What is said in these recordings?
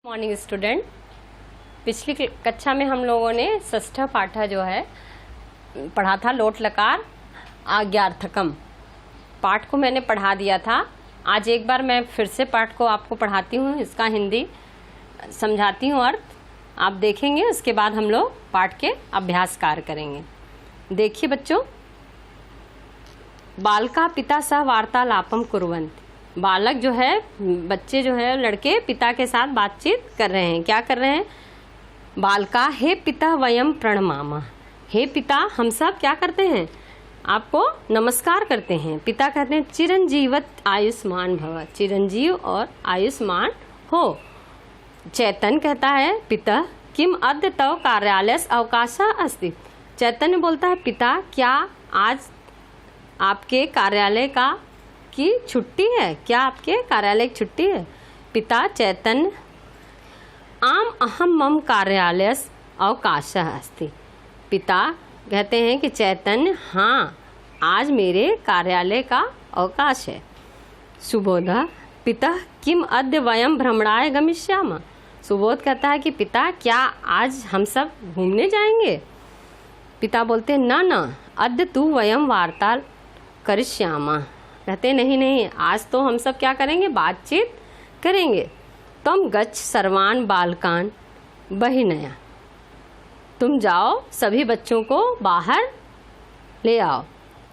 Morning student. पिछली कक्षा में हम लोगों ने षष्ठ पाठा जो है पढ़ा था लोट लकार आज्ञार्थकम। पाठ को मैंने पढ़ा दिया था। आज एक बार मैं फिर से पाठ को आपको पढ़ाती हूँ, इसका हिंदी समझाती हूँ अर्थ आप देखेंगे। उसके बाद हम लोग पाठ के अभ्यास कार्य करेंगे। देखिए बच्चों, बालका पिता सह वार्तालापम कुर्वन्ति। बालक जो है, बच्चे जो है, लड़के पिता के साथ बातचीत कर रहे हैं। क्या कर रहे हैं? बालका हे पिता वयम प्रणमामः। हे पिता, हम सब क्या करते हैं? आपको नमस्कार करते हैं। पिता कहते हैं चिरंजीवत आयुष्मान भव, चिरंजीव और आयुष्मान हो। चैतन्य कहता है पिता किम अद्य तव कार्यालय अवकाशः अस्ति। चैतन्य बोलता है पिता, क्या आज आपके कार्यालय का की छुट्टी है? क्या आपके कार्यालय की छुट्टी है? पिता चैतन्य आम अहम मम कार्यालय अवकाशः अस्ति। पिता कहते हैं कि चैतन्य, हाँ आज मेरे कार्यालय का अवकाश है। सुबोध पिता किम अद्य वयम भ्रमणाय गमिष्यामः। सुबोध कहता है कि पिता, क्या आज हम सब घूमने जाएंगे? पिता बोलते हैं न अद्य तू वयम वार्ता करिष्यामः। कहते नहीं, आज तो हम सब क्या करेंगे? बातचीत करेंगे। तुम गच्छ सर्वान बालकान बहिनया। तुम जाओ, सभी बच्चों को बाहर ले आओ।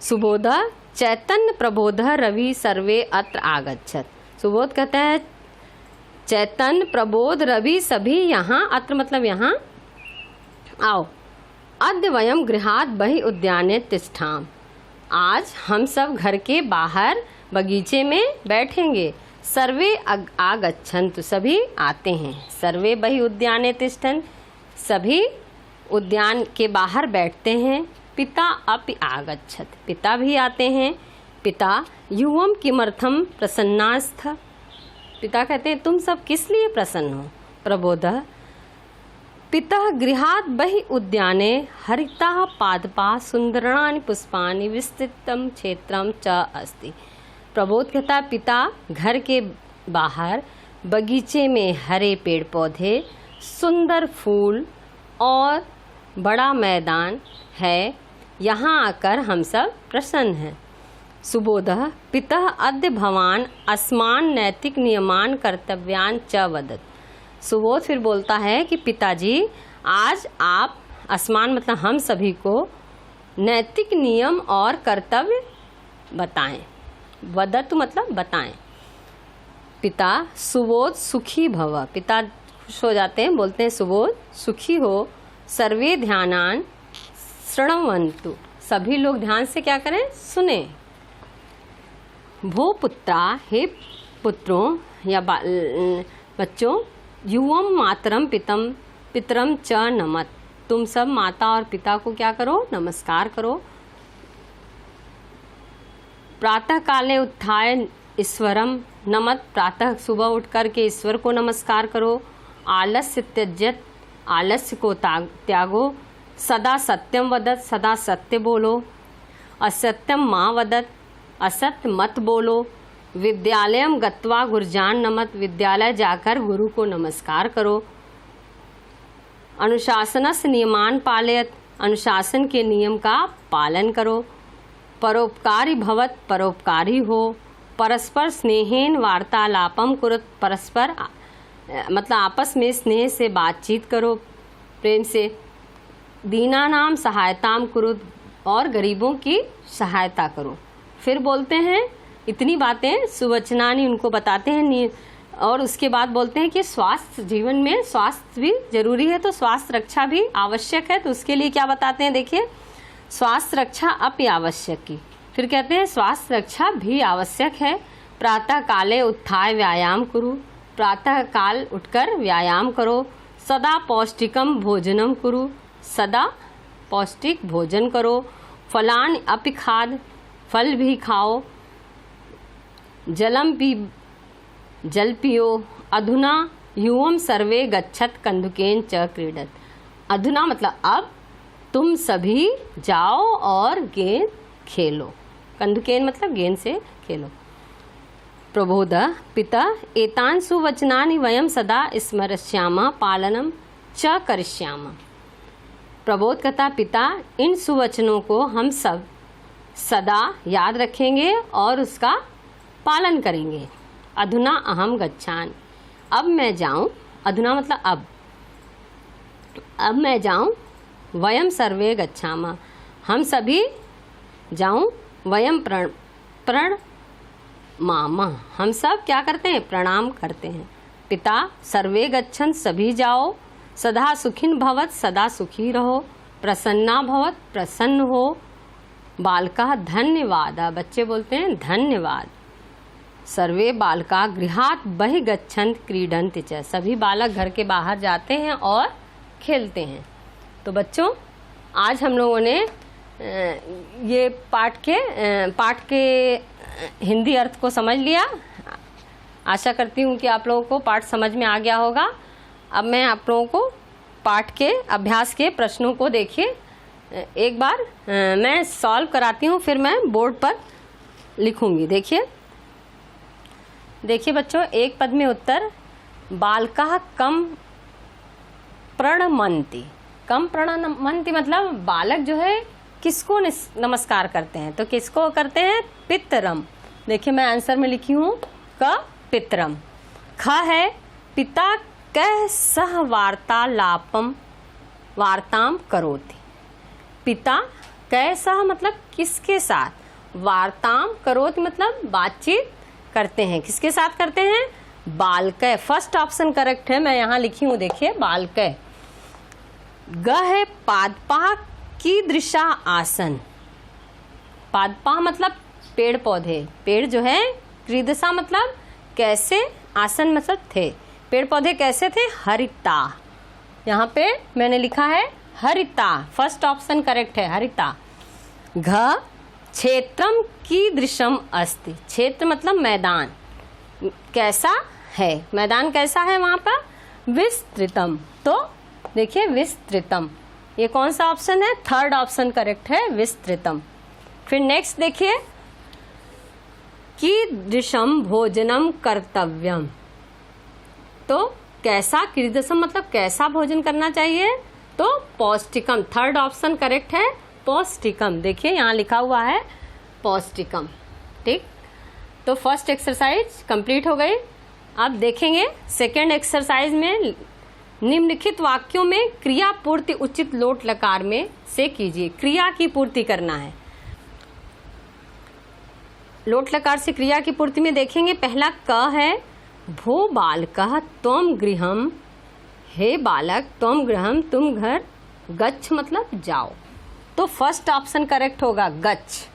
सुबोध चैतन्य प्रबोध रवि सर्वे अत्र आगच्छत। सुबोध कहता है चैतन्य प्रबोध रवि सभी यहाँ, अत्र मतलब यहाँ आओ। अद्य वयम गृहात् बहि उद्याने तिष्ठाम। आज हम सब घर के बाहर बगीचे में बैठेंगे। सर्वे आगच्छन्तु, सभी आते हैं। सर्वे बहि उद्याने तिष्ठन्, सभी उद्यान के बाहर बैठते हैं। पिता अपि आगच्छत, पिता भी आते हैं। पिता युवम किमर्थम प्रसन्नास्थ। पिता कहते हैं तुम सब किस लिए प्रसन्न हो? प्रबोध पिता गृहात् बहि उद्याने हरिताः पादपाः सुंदराणि पुष्पाणि विस्तृतं क्षेत्रं च अस्ति। प्रबोध कहता है पिता घर के बाहर बगीचे में हरे पेड़ पौधे, सुंदर फूल और बड़ा मैदान है। यहाँ आकर हम सब प्रसन्न हैं। सुबोध पिता अद्य भवान अस्मान् नैतिक नियमान कर्तव्यान् च वदत्। सुबोध फिर बोलता है कि पिताजी, आज आप अस्मान मतलब हम सभी को नैतिक नियम और कर्तव्य बताएं। वदतु मतलब बताएं। पिता सुबोध सुखी भव। पिता खुश हो जाते हैं, बोलते हैं सुबोध सुखी हो। सर्वे ध्यानान शृण्वन्तु। सभी लोग ध्यान से क्या करें? सुने। भो पुत्रा, हे पुत्रों या बच्चों, युवम मातरम पितरम च नमत। तुम सब माता और पिता को क्या करो? नमस्कार करो। प्रातः काले उत्थाय ईश्वरम नमत। प्रातः सुबह उठ कर के ईश्वर को नमस्कार करो। आलस्य त्यज्यत, आलस्य को त्यागो। सदा सत्यम वदत, सदा सत्य बोलो। असत्यम मा वदत, असत्य मत बोलो। विद्यालयम गत्वा गुरुजान नमत। विद्यालय जाकर गुरु को नमस्कार करो। अनुशासनस्य नियमान पालयत। अनुशासन के नियम का पालन करो। परोपकारी भवत, परोपकारी हो। परस्पर स्नेहेन वार्तालापम कुरुत। परस्पर मतलब आपस में स्नेह से बातचीत करो, प्रेम से। दीनानाम सहायताम कुरुत, और गरीबों की सहायता करो। फिर बोलते हैं इतनी बातें सुवचनानी उनको बताते हैं। और उसके बाद बोलते हैं कि स्वास्थ्य, जीवन में स्वास्थ्य भी जरूरी है, तो स्वास्थ्य रक्षा भी आवश्यक है। तो उसके लिए क्या बताते हैं? देखिए, स्वास्थ्य रक्षा अपि आवश्यक की। फिर कहते हैं स्वास्थ्य रक्षा भी आवश्यक है। प्रातः काले उत्थाय व्यायाम कुरु। प्रातः काल उठकर व्यायाम करो। सदा पौष्टिकम भोजनम कुरु। सदा पौष्टिक भोजन करो। फलान अपि खाद, फल भी खाओ। जल पियो। अधुना युवम सर्वे गच्छत कंदुकेन च क्रीडत। अधुना मतलब अब तुम सभी जाओ और गेंद खेलो। कंदुकेन मतलब गेंद से खेलो। प्रबोधः पिता एतान् सुवचनानि वयं सदा स्मरश्यामः पालनम च करिष्यामः। प्रबोध कहता पिता इन सुवचनों को हम सब सदा याद रखेंगे और उसका पालन करेंगे। अधुना अहम गच्छामि, अब मैं जाऊं। अधुना मतलब अब मैं जाऊं। वयम सर्वे गच्छामः, हम सभी जाऊं। वयम प्रणमामः, हम सब क्या करते हैं? प्रणाम करते हैं। पिता सर्वे गच्छन्, सभी जाओ। सदा सुखिन भवत्, सदा सुखी रहो। प्रसन्ना भवत्, प्रसन्न हो। बालका धन्यवाद, बच्चे बोलते हैं धन्यवाद। सर्वे बालका गृहात् बहिः गच्छन्ति क्रीडन्ति च, सभी बालक घर के बाहर जाते हैं और खेलते हैं। तो बच्चों आज हम लोगों ने ये पाठ के हिंदी अर्थ को समझ लिया। आशा करती हूँ कि आप लोगों को पाठ समझ में आ गया होगा। अब मैं आप लोगों को पाठ के अभ्यास के प्रश्नों को देखिए एक बार मैं सॉल्व कराती हूँ, फिर मैं बोर्ड पर लिखूंगी। देखिए बच्चों, एक पद में उत्तर बालकाः कम प्रणमन्ति। कम प्रणमन्ति मतलब बालक जो है किसको नमस्कार करते हैं? तो किसको करते हैं? पितरम। देखिए मैं आंसर में लिखी हूँ क पितरम। ख है पिता कह सह वार्ताम करोति। पिता कह सह मतलब किसके साथ, वार्ताम करोति मतलब बातचीत करते हैं। किसके साथ करते हैं? बालकः। फर्स्ट ऑप्शन करेक्ट है, मैं यहाँ लिखी हूँ। देखिए बालकः। ग है पादपाः कीदृशा आसन। पादपाः मतलब पेड़ पौधे, पेड़ जो है। कीदृशा मतलब कैसे, आसन मतलब थे। पेड़ पौधे कैसे थे? हरिता। यहाँ पे मैंने लिखा है हरिता, फर्स्ट ऑप्शन करेक्ट है हरिता। घ क्षेत्रम कीदृशम अस्ति। क्षेत्र मतलब मैदान, कैसा है, मैदान कैसा है वहाँ पर? विस्तृतम। तो देखिए विस्तृतम, ये कौन सा ऑप्शन है? थर्ड ऑप्शन करेक्ट है, विस्तृतम। फिर नेक्स्ट देखिए कीदृशम भोजनम कर्तव्यम। तो कैसा, कीदृशम मतलब कैसा भोजन करना चाहिए? तो पौष्टिकम, थर्ड ऑप्शन करेक्ट है, पौष्टिकम। देखिए यहाँ लिखा हुआ है पौष्टिकम। ठीक, तो फर्स्ट एक्सरसाइज कंप्लीट हो गई। अब देखेंगे सेकेंड एक्सरसाइज में निम्नलिखित वाक्यों में क्रिया पूर्ति उचित लोट लकार में से कीजिए। क्रिया की पूर्ति करना है। लोट लकार से क्रिया की पूर्ति में देखेंगे पहला क है भो बालकः त्वं गृहम्। हे बालक त्वं गृहम्, तुम घर। गच्छ मतलब जाओ, तो फर्स्ट ऑप्शन करेक्ट होगा गच्छ।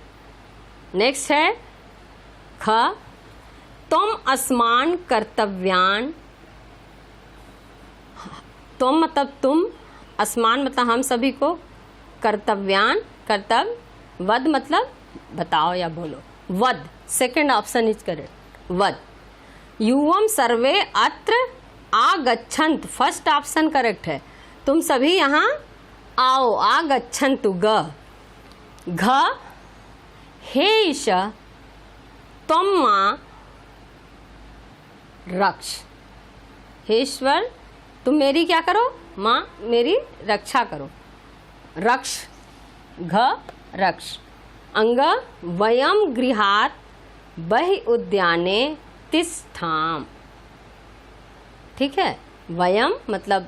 नेक्स्ट है ख त्वं अस्मान् कर्तव्यान्। त्वं मतलब तुम, अस्मान मतलब हम सभी को, कर्तव्यान कर्तव्य, वद मतलब बताओ या बोलो, वद सेकंड ऑप्शन इज करेक्ट, वद। युवम सर्वे अत्र आगच्छन्तु, फर्स्ट ऑप्शन करेक्ट है, तुम सभी यहाँ आओ। आगच्छन्तु ग। घ हे ईश त्वं मां रक्ष। हे ईश्वर तुम मेरी क्या करो? माँ मेरी रक्षा करो। रक्ष घ रक्ष। अंग वयम गृहात् बहिः उद्याने तिष्ठाम। ठीक है, वयम मतलब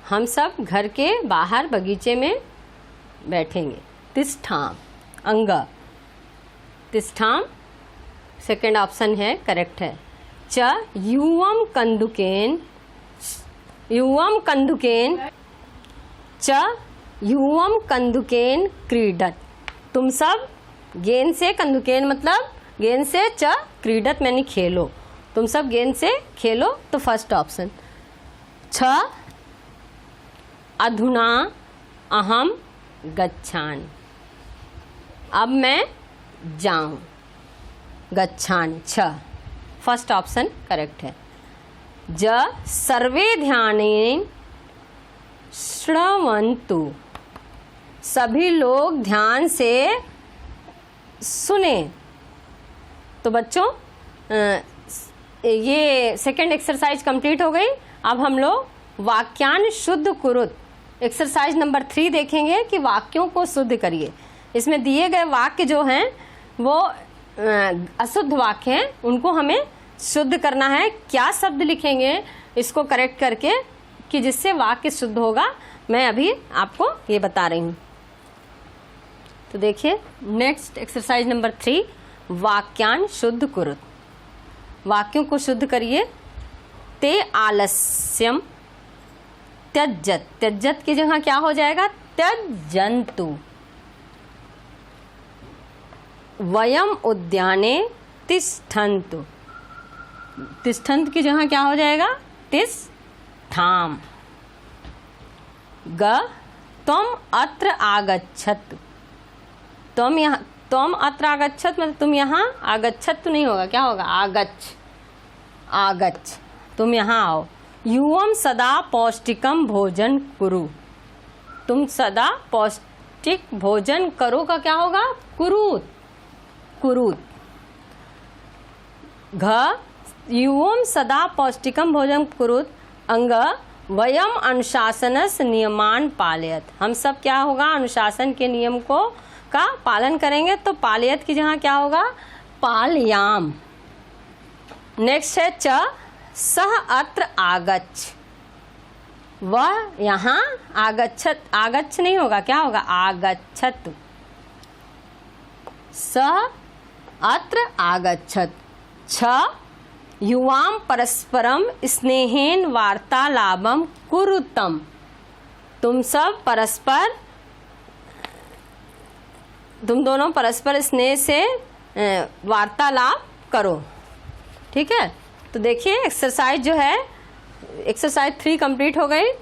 हम सब घर के बाहर बगीचे में बैठेंगे। तिष्ठाम अंग, तिष्ठाम सेकंड ऑप्शन है, करेक्ट है। च युवम कंदुकेन, युवम कंदुकेन च युवम कंदुकेन क्रीडत। तुम सब गेंद से, कंदुकेन मतलब गेंद से, च क्रीडत मैंने खेलो, तुम सब गेंद से खेलो, तो फर्स्ट ऑप्शन। छ अधुना अहम गच्छामि, अब मैं जाऊं। गच्छामि छ फर्स्ट ऑप्शन करेक्ट है। ज सर्वे ध्यानेन श्रवन्तु, सभी लोग ध्यान से सुने। तो बच्चों ये सेकंड एक्सरसाइज कंप्लीट हो गई। अब हम लोग वाक्यान शुद्ध कुरुत एक्सरसाइज नंबर 3 देखेंगे कि वाक्यों को शुद्ध करिए। इसमें दिए गए वाक्य जो हैं वो अशुद्ध वाक्य हैं, उनको हमें शुद्ध करना है। क्या शब्द लिखेंगे इसको करेक्ट करके कि जिससे वाक्य शुद्ध होगा, मैं अभी आपको ये बता रही हूँ। तो देखिए नेक्स्ट एक्सरसाइज नंबर 3, वाक्यान शुद्ध कुरुत। वाक्यों को शुद्ध करिए। ते आलस्यम त्यजत, त्यजत की जगह क्या हो जाएगा? त्यजन्तु। वयम उद्याने तिष्ठन्तु, तिष्ठन्त की जगह क्या हो जाएगा? तिष्ठाम। ग त्वम अत्र आगच्छतु, तुम अत्र आगच्छत मतलब तुम यहाँ, आगच्छत तो नहीं होगा, क्या होगा? आगच्छ, आगच्छ, तुम यहाँ आओ। युवम सदा पौष्टिकम भोजन कुरु, तुम सदा पौष्टिक भोजन करो का क्या होगा? कुरुत, कुरुत। घ युवम सदा पौष्टिकम भोजन कुरुत। अंग वयम अनुशासनस नियमान पालयत, हम सब क्या होगा? अनुशासन के नियम को का पालन करेंगे। तो पालयत की जगह क्या होगा? पालयाम। नेक्स्ट है च सह अत्र आगच्छ, वह यहाँ आगच्छत, आगच्छ नहीं होगा, क्या होगा? आगच्छत। सह अत्र आगच्छत। छ युवाम परस्परम स्नेहेन वार्तालापम कुरुतम, तुम सब परस्पर, तुम दोनों परस्पर स्नेह से वार्तालाप करो। ठीक है, तो देखिए एक्सरसाइज जो है, एक्सरसाइज 3 कंप्लीट हो गई।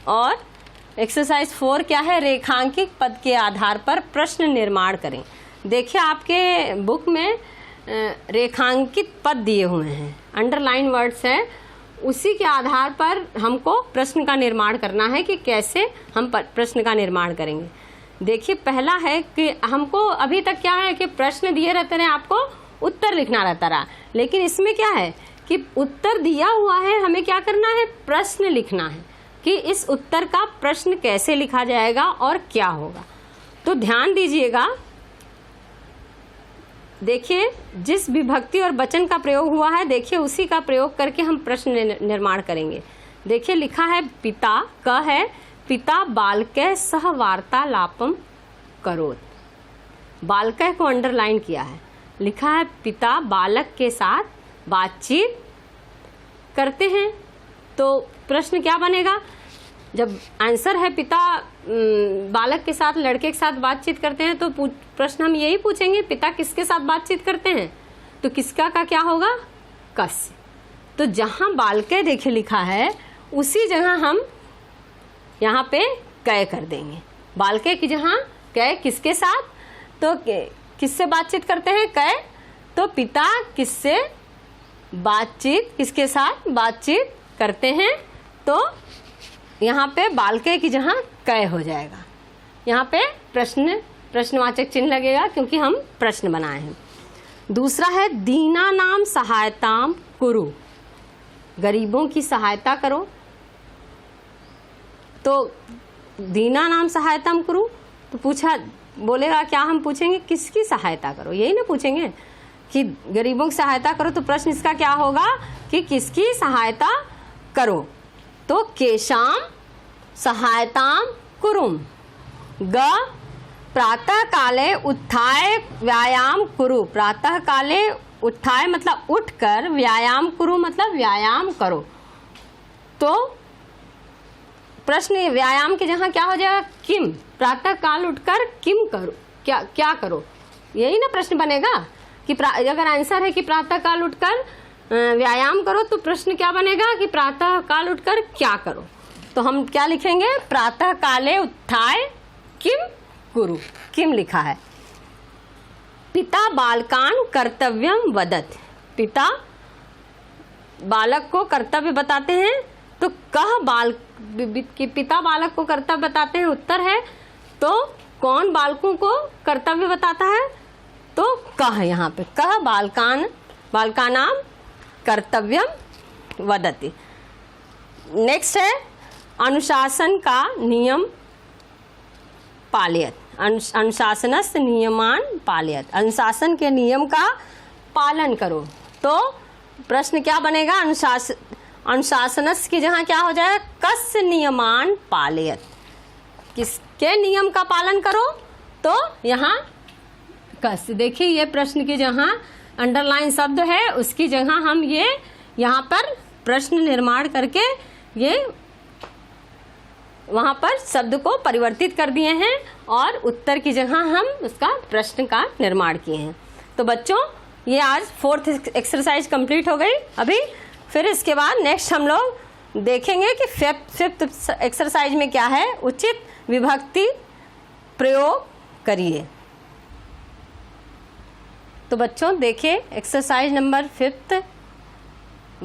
और एक्सरसाइज 4 क्या है? रेखांकित पद के आधार पर प्रश्न निर्माण करें। देखिए आपके बुक में रेखांकित पद दिए हुए हैं, अंडरलाइन वर्ड्स है, उसी के आधार पर हमको प्रश्न का निर्माण करना है कि कैसे हम प्रश्न का निर्माण करेंगे। देखिए पहला है कि हमको अभी तक क्या है कि प्रश्न दिए रहते रहे, आपको उत्तर लिखना रहता रहा, लेकिन इसमें क्या है कि उत्तर दिया हुआ है, हमें क्या करना है? प्रश्न लिखना है कि इस उत्तर का प्रश्न कैसे लिखा जाएगा और क्या होगा। तो ध्यान दीजिएगा, देखिए जिस विभक्ति और वचन का प्रयोग हुआ है, देखिए उसी का प्रयोग करके हम प्रश्न निर्माण करेंगे। देखिए लिखा है पिता, क है पिता बालकः सह वार्तालापम करोत, बालकः को अंडरलाइन किया है, लिखा है पिता बालक के साथ बातचीत करते हैं। तो प्रश्न क्या बनेगा? जब आंसर है पिता बालक के साथ, लड़के के साथ बातचीत करते हैं, तो प्रश्न हम यही पूछेंगे पिता किसके साथ बातचीत करते हैं? तो किसका का क्या होगा? कस्य। तो जहां बालकः देखिए लिखा है, उसी जगह हम यहाँ पे कै कर देंगे। बालकः की जहाँ कै किसके साथ? तो किससे बातचीत करते हैं? कै। तो पिता किससे बातचीत, किसके साथ बातचीत करते हैं? तो यहाँ पे बालकः की जहाँ कै हो जाएगा। यहाँ पे प्रश्नवाचक चिन्ह लगेगा क्योंकि हम प्रश्न बनाए हैं। दूसरा है दीना नाम सहायताम कुरु, गरीबों की सहायता करो। तो दीना नाम सहायताम कुरु, तो पूछा बोलेगा क्या? हम पूछेंगे किसकी सहायता करो, यही ना पूछेंगे कि गरीबों की सहायता करो। तो प्रश्न इसका क्या होगा कि किसकी सहायता करो? तो केशाम सहायताम कुरुम। ग प्रातः काले उत्थाय व्यायाम कुरु, प्रातः काले उत्थाय मतलब उठकर, व्यायाम कुरु मतलब व्यायाम करो। तो प्रश्न व्यायाम की जगह क्या हो जाएगा? किम, प्रातः काल उठकर किम करो, क्या क्या करो, यही ना प्रश्न बनेगा कि अगर आंसर है कि प्रातः काल उठकर व्यायाम करो, तो प्रश्न क्या बनेगा कि प्रातः काल उठकर क्या करो। तो हम क्या लिखेंगे? प्रातः काले उत्थाय किम कुरु, किम लिखा है। पिता बालकान कर्तव्यम वदत, पिता बालक को कर्तव्य बताते हैं। तो कह बाल कि पिता बालक को कर्तव्य बताते हैं, उत्तर है। तो कौन बालकों को कर्तव्य बताता है? तो कह, यहाँ पे कह बालकानां कर्तव्यम वदति। नेक्स्ट है अनुशासन का नियम पालयत, अनुशासनस्य नियमान पालयत, अनुशासन के नियम का पालन करो। तो प्रश्न क्या बनेगा, अनुशासनस्य की जहाँ क्या हो जाएगा, कस्य नियमान पालयत, किसके नियम का पालन करो, तो यहाँ कस्य। देखिए ये प्रश्न की जहाँ अंडरलाइन शब्द है उसकी जगह हम ये यहाँ पर प्रश्न निर्माण करके ये वहाँ पर शब्द को परिवर्तित कर दिए हैं और उत्तर की जगह हम उसका प्रश्न का निर्माण किए हैं। तो बच्चों ये आज 4th एक्सरसाइज कंप्लीट हो गई। अभी फिर इसके बाद नेक्स्ट हम लोग देखेंगे कि 5th एक्सरसाइज में क्या है, उचित विभक्ति प्रयोग करिए। तो बच्चों देखिए एक्सरसाइज नंबर 5th,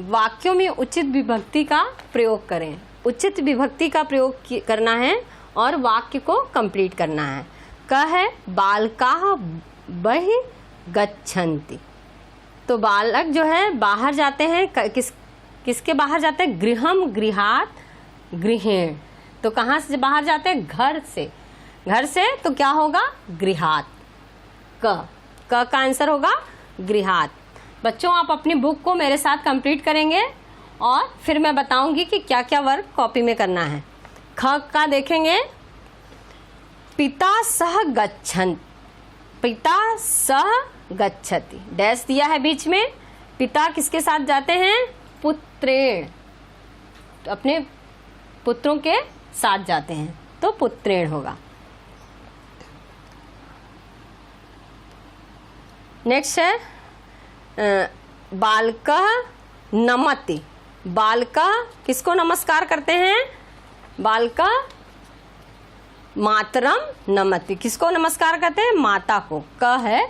वाक्यों में उचित विभक्ति का प्रयोग करें। उचित विभक्ति का प्रयोग करना है और वाक्य को कंप्लीट करना है। क है बालकाः बहिः गच्छन्ति, तो बालक जो है बाहर जाते हैं, किसके बाहर जाते हैं, गृहम गृहात गृहेण, तो कहाँ से बाहर जाते हैं, घर से, घर से तो क्या होगा, गृहात। क का आंसर होगा गृहात। बच्चों आप अपनी बुक को मेरे साथ कंप्लीट करेंगे और फिर मैं बताऊंगी कि क्या क्या वर्क कॉपी में करना है। ख का देखेंगे, पिता सह गच्छन्ति, पिता सह गच्छति, डैश दिया है बीच में, पिता किसके साथ जाते हैं, पुत्रेण, तो अपने पुत्रों के साथ जाते हैं, तो पुत्रेण होगा। नेक्स्ट है बालकः नमति, बालकः किसको नमस्कार करते हैं, बालकः मातरम नमति, किसको नमस्कार करते हैं, माता को, क है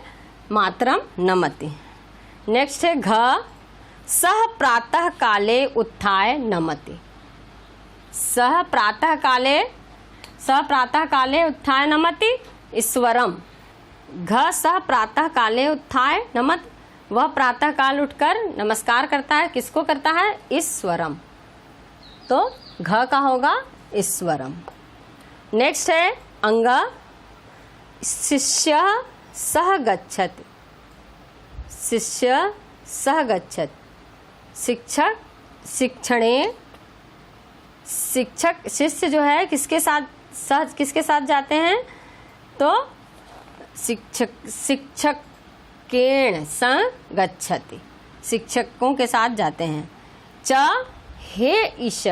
मातरम नमति। नेक्स्ट है घ, सह प्रातः काले उत्थाय नमति, सह प्रातः काले उत्थाय नमति ईश्वरम, घ सह प्रातः काले उत्थाय नमत, वह प्रातः काल उठकर नमस्कार करता है, किसको करता है, ईश्वरम, तो घ का होगा ईश्वरम। नेक्स्ट है अंग, शिष्य सह गच्छति, शिष्य सह गच्छति, शिक्षक शिक्षणे, शिक्षक शिष्य जो है किसके साथ जाते हैं, तो शिक्षकेण सह गच्छति, शिक्षकों के साथ जाते हैं। च हे ईश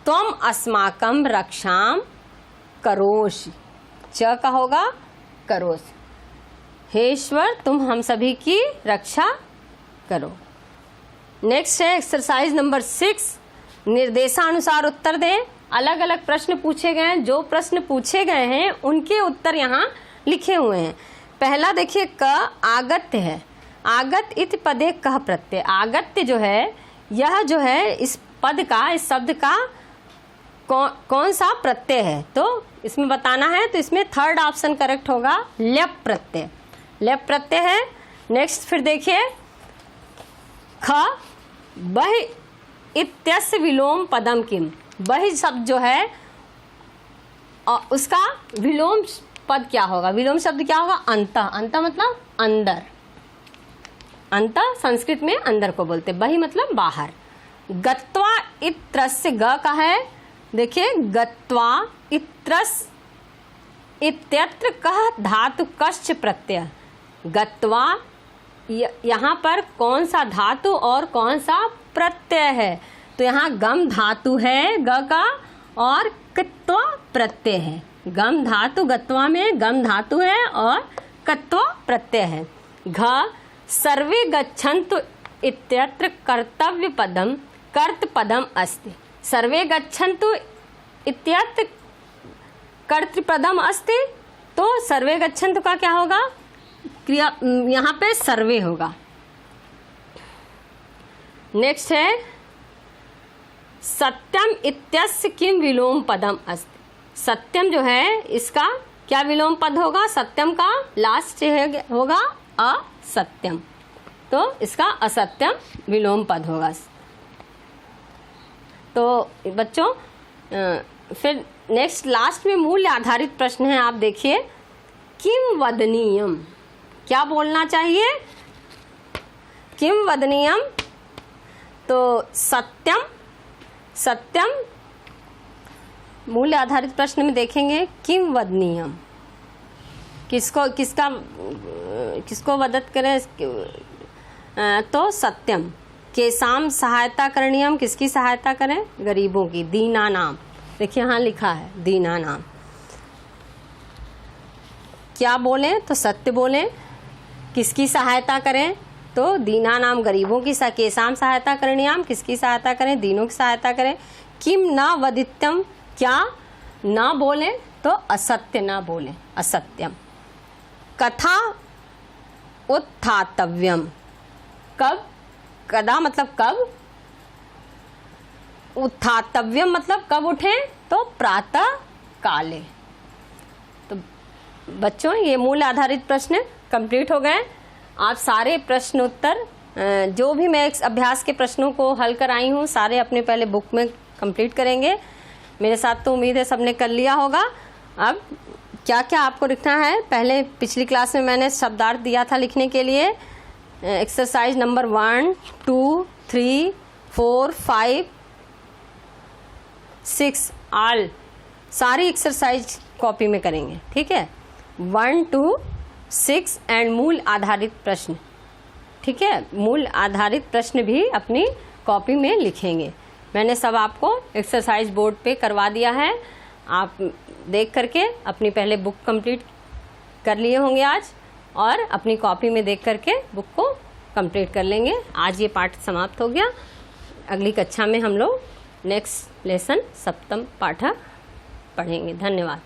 त्वम अस्माकं रक्षां करोषि, च का होगा करोषि, हे ईश्वर तुम हम सभी की रक्षा करो। नेक्स्ट है एक्सरसाइज नंबर 6, निर्देशानुसार उत्तर दें। अलग अलग प्रश्न पूछे गए हैं, जो प्रश्न पूछे गए हैं उनके उत्तर यहाँ लिखे हुए हैं। पहला देखिए क आगत्य है, आगत इति पदे कह प्रत्यय, आगत्य जो है यह जो है इस पद का, इस शब्द का कौन सा प्रत्यय है, तो इसमें बताना है। तो इसमें 3rd ऑप्शन करेक्ट होगा, ल्यप प्रत्यय, ल्यप प्रत्यय है। नेक्स्ट फिर देखिए ख, बहि इत्यस्य विलोम पदम किम, बहि शब्द जो है उसका विलोम पद क्या होगा, विलोम शब्द क्या होगा, अंत, अंत मतलब अंदर, अंत संस्कृत में अंदर को बोलते, बहि मतलब बाहर। गत्वा इत्रस्य, ग का है, देखिए गत्वा इत्रस इत्यत्र कह धातु कश्च प्रत्यय, गत्वा यहाँ पर कौन सा धातु और कौन सा प्रत्यय है, तो यहाँ गम धातु है ग का और कत्वा प्रत्यय है, गम धातु, गत्वा में गम धातु है और कत्वा प्रत्यय है। घ, सर्वे गच्छन्तु इत्यत्र कर्तव्य पदम कर्त पदम अस्ति, सर्वे गच्छन्तु इत्यत्र कर्तृपदम अस्ति, तो सर्वे गच्छन्तु का क्या होगा, क्रिया यहाँ पे सर्वे होगा। नेक्स्ट है सत्यम इत्यस्य किम विलोम पदम अस्ति, सत्यम जो है इसका क्या विलोम पद होगा? सत्यम का लास्ट होगा असत्यम, तो इसका असत्यम विलोम पद होगा। तो बच्चों फिर नेक्स्ट लास्ट में मूल्य आधारित प्रश्न है, आप देखिए। किम वदनीयम, क्या बोलना चाहिए? किम वदनीयम, तो सत्यम, सत्यम। मूल्य आधारित प्रश्न में देखेंगे किम वदनीयम, किसको वदत करें, तो सत्यम। केसाम सहायता करणीयम, किसकी सहायता करें? गरीबों की। दीना नाम, देखिए यहाँ लिखा है दीना नाम। क्या बोलें? तो सत्य बोलें। किसकी सहायता करें? तो दीना नाम, गरीबों की। केसाम सहायता करणीयम, किसकी सहायता करें? दीनों की सहायता करें। किम न वदित्यम, क्या ना बोलें? तो असत्य ना बोलें, असत्यम। कथा उत्थातव्यम, कब? कदा मतलब कब, उत्थातव्यम मतलब कब उठें? तो प्रातः काले। तो बच्चों ये मूल आधारित प्रश्न कंप्लीट हो गए। आप सारे प्रश्न उत्तर जो भी मैं अभ्यास के प्रश्नों को हल कराई हूँ सारे अपने पहले बुक में कंप्लीट करेंगे। मेरे साथ तो उम्मीद है सबने कर लिया होगा। अब क्या क्या आपको लिखना है, पहले पिछली क्लास में मैंने शब्दार्थ दिया था लिखने के लिए। एक्सरसाइज नंबर 1, 2, 3, 4, 5, 6 ऑल सारी एक्सरसाइज कॉपी में करेंगे, ठीक है। 1 to 6 एंड मूल आधारित प्रश्न, ठीक है। मूल आधारित प्रश्न भी अपनी कॉपी में लिखेंगे। मैंने सब आपको एक्सरसाइज बोर्ड पे करवा दिया है, आप देख करके अपनी पहले बुक कंप्लीट कर लिए होंगे आज, और अपनी कॉपी में देख करके बुक को कंप्लीट कर लेंगे। आज ये पाठ समाप्त हो गया। अगली कक्षा में हम लोग नेक्स्ट लेसन सप्तम पाठ पढ़ेंगे। धन्यवाद।